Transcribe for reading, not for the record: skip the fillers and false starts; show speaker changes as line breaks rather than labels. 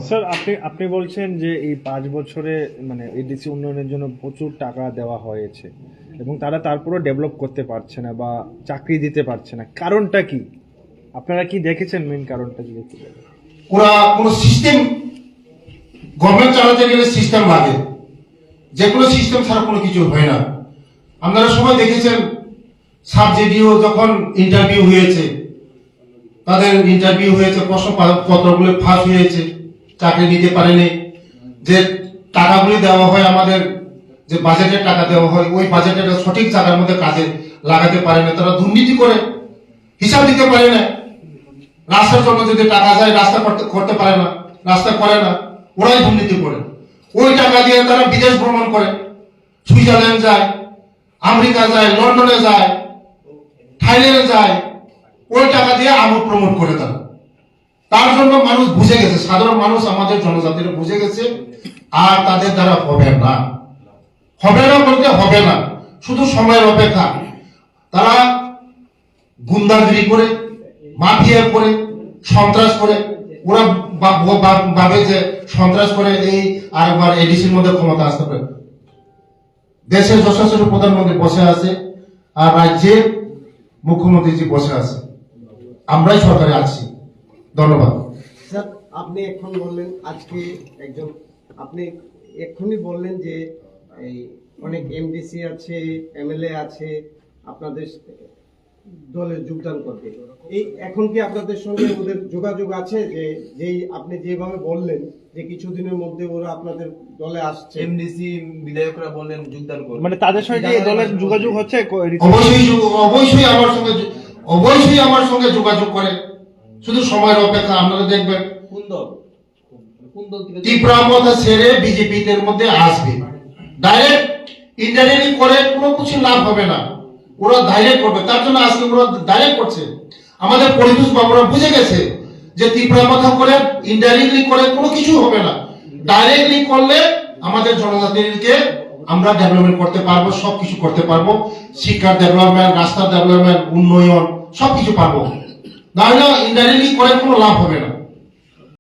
Sir আপনি আপনি বলছেন যে এই 5 বছরে মানে এডিসি উন্নয়নের জন্য প্রচুর টাকা দেওয়া হয়েছে এবং তারা তারপরও ডেভেলপ করতে পারছে না বা চাকরি দিতে পারছে না, কারণটা কি? আপনারা কি দেখেছেন মেইন কারণটা কি?
ওরা কোনো সিস্টেম, গভর্নমেন্ট চালাতে গেলে সিস্টেম লাগে, যে কোনো সিস্টেম ছাড়া কোনো কিছু হয় না। আপনারা সবাই দেখেছেন সাব জেডিও যখন ইন্টারভিউ হয়েছে, তাদের ইন্টারভিউ হয়েছে, প্রশ্নপত্রগুলো ফাঁস হয়েছে, চাকরি নিতে পারেনি। যে টাকাগুলি দেওয়া হয়, আমাদের যে বাজেটের টাকা দেওয়া হয়, ওই বাজেটের সঠিক জায়গার মধ্যে কাজে লাগাতে পারে না, তারা দুর্নীতি করে হিসাব দিতে পারে না। রাস্তার জন্য যদি টাকা যায়, রাস্তা করতে পারে না, রাস্তা করে না, ওরাই দুর্নীতি করে। ওই টাকা দিয়ে তারা বিদেশ ভ্রমণ করে, সুইজারল্যান্ড যায়, আমেরিকা যায়, লন্ডনে যায়, থাইল্যান্ডে যায়, ওই টাকা দিয়ে আমোদ প্রমোট করে তারা। তার জন্য মানুষ বুঝে গেছে, সাধারণ মানুষ আমাদের জনজাতিরা বুঝে গেছে, আর তাদের দ্বারা হবে না, হবে না বলতে হবে না, শুধু সময়ের অপেক্ষা। তারা গুন্ডাগিরি করে, মাফিয়া করে, সন্ত্রাস করে, ওরা ভাবে যে সন্ত্রাস করে এই আরেকবার এডিসির মধ্যে ক্ষমতা আসতে পারে। দেশের যশস্বী প্রধানমন্ত্রী বসে আছে আর রাজ্যের মুখ্যমন্ত্রীজি বসে আছে, আমরাই সরকারে আছি। ধন্যবাদ।
স্যার, আপনি এখন বললেন আজকে একজন, আপনি এক্ষুনি বললেন যে এই অনেক এমডিসি আছে, এমএলএ আছে আপনাদের দলে যোগদান করবে। এই এখন কি আপনাদের সঙ্গে ওদের যোগাযোগ আছে? যে যেই আপনি যেভাবে বললেন যে কিছুদিনের মধ্যে ওরা আপনাদের দলে আসছে,
এমডিসি বিধায়করা বললেন যোগদান করবে,
মানে তাদের সঙ্গে এই দলের যোগাযোগ হচ্ছে?
অবশ্যই আমার সঙ্গে যোগাযোগ করে, শুধু সময়ের অপেক্ষা। আপনারা দেখবেন
কোন দল থেকে
তীব্রতা ছেড়ে বিজেপি এর মধ্যে আসবে। ডাইরেক্ট ইন্টারনেটই করে কোনো কিছু লাভ হবে না, ওরা ডাইরেক্ট করবে। তার জন্য আজকে ওরা ডাইরেক্ট করছে। আমাদের পরিবেশ বাবুরা বুঝে গেছে যে তীব্রতা করে, ইনডাইরেক্টলি করে কোনো কিছু হবে না। ডাইরেক্টলি করলে আমাদের জনজাতিকে আমরা ডেভেলপমেন্ট করতে পারবো, সবকিছু করতে পারবো। শিক্ষার ডেভেলপমেন্ট, রাস্তার ডেভেলপমেন্ট, উন্নয়ন সবকিছু পারবো। নাহলে ইনডাইরেক্টলি করে কোনো লাভ হবে না।